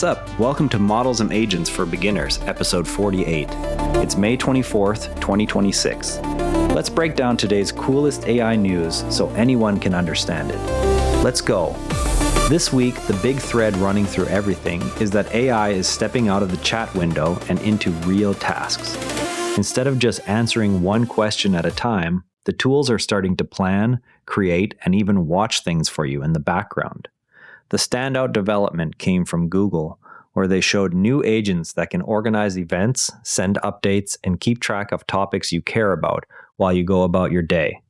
What's up? Welcome to Models and Agents for Beginners, episode 48. It's May 24th, 2026. Let's break down today's coolest AI news so anyone can understand it. Let's go. This week, the big thread running through everything is that AI is stepping out of the chat window and into real tasks. Instead of just answering one question at a time, the tools are starting to plan, create, and even watch things for you in the background. The standout development came from Google, where they showed new agents that can organize events, send updates, and keep track of topics you care about while you go about your day.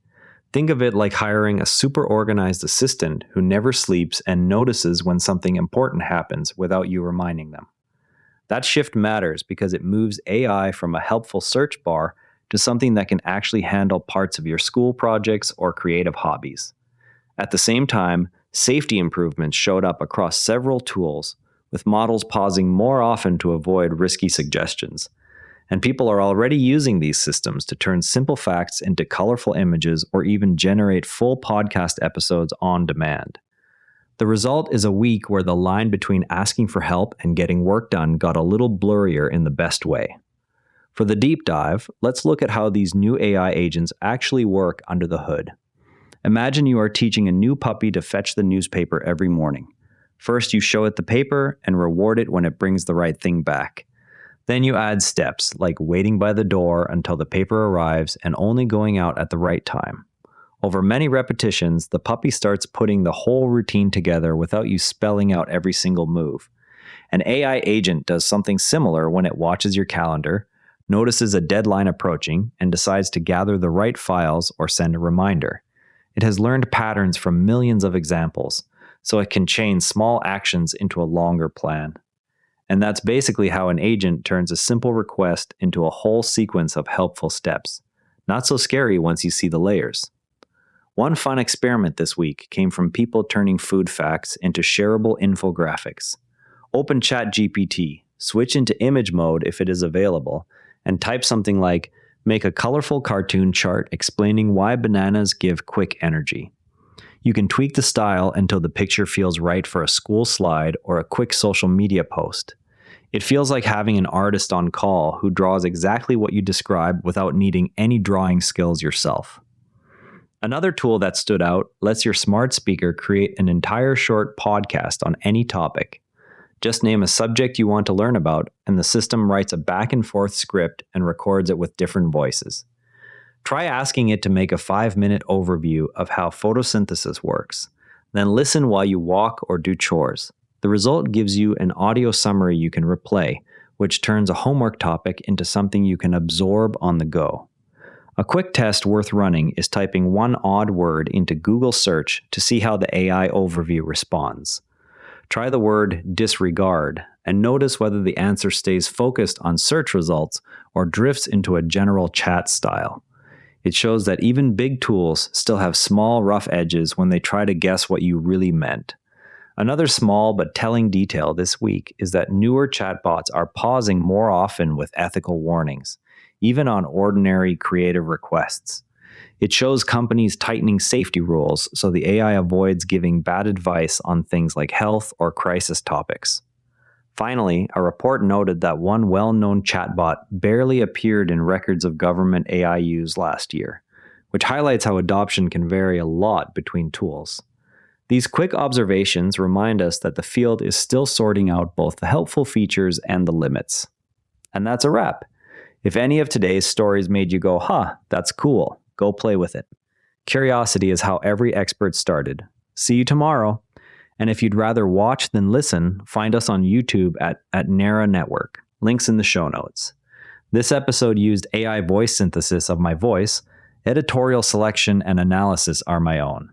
Think of it like hiring a super organized assistant who never sleeps and notices when something important happens without you reminding them. That shift matters because it moves AI from a helpful search bar to something that can actually handle parts of your school projects or creative hobbies. At the same time, safety improvements showed up across several tools, with models pausing more often to avoid risky suggestions. And people are already using these systems to turn simple facts into colorful images or even generate full podcast episodes on demand. The result is a week where the line between asking for help and getting work done got a little blurrier in the best way. For the deep dive, let's look at how these new AI agents actually work under the hood. Imagine you are teaching a new puppy to fetch the newspaper every morning. First, you show it the paper and reward it when it brings the right thing back. Then you add steps, like waiting by the door until the paper arrives and only going out at the right time. Over many repetitions, the puppy starts putting the whole routine together without you spelling out every single move. An AI agent does something similar when it watches your calendar, notices a deadline approaching, and decides to gather the right files or send a reminder. It has learned patterns from millions of examples, so it can chain small actions into a longer plan. And that's basically how an agent turns a simple request into a whole sequence of helpful steps. Not so scary once you see the layers. One fun experiment this week came from people turning food facts into shareable infographics. Open ChatGPT, switch into image mode if it is available, and type something like, "Make a colorful cartoon chart explaining why bananas give quick energy." You can tweak the style until the picture feels right for a school slide or a quick social media post. It feels like having an artist on call who draws exactly what you describe without needing any drawing skills yourself. Another tool that stood out lets your smart speaker create an entire short podcast on any topic. Just name a subject you want to learn about, and the system writes a back and forth script and records it with different voices. Try asking it to make a 5-minute overview of how photosynthesis works. Then listen while you walk or do chores. The result gives you an audio summary you can replay, which turns a homework topic into something you can absorb on the go. A quick test worth running is typing one odd word into Google search to see how the AI overview responds. Try the word disregard and notice whether the answer stays focused on search results or drifts into a general chat style. It shows that even big tools still have small, rough edges when they try to guess what you really meant. Another small but telling detail this week is that newer chatbots are pausing more often with ethical warnings, even on ordinary creative requests. It shows companies tightening safety rules so the AI avoids giving bad advice on things like health or crisis topics. Finally, a report noted that one well-known chatbot barely appeared in records of government AI use last year, which highlights how adoption can vary a lot between tools. These quick observations remind us that the field is still sorting out both the helpful features and the limits. And that's a wrap. If any of today's stories made you go, that's cool, go play with it. Curiosity is how every expert started. See you tomorrow. And if you'd rather watch than listen, find us on YouTube at Nara Network. Links in the show notes. This episode used AI voice synthesis of my voice. Editorial selection and analysis are my own.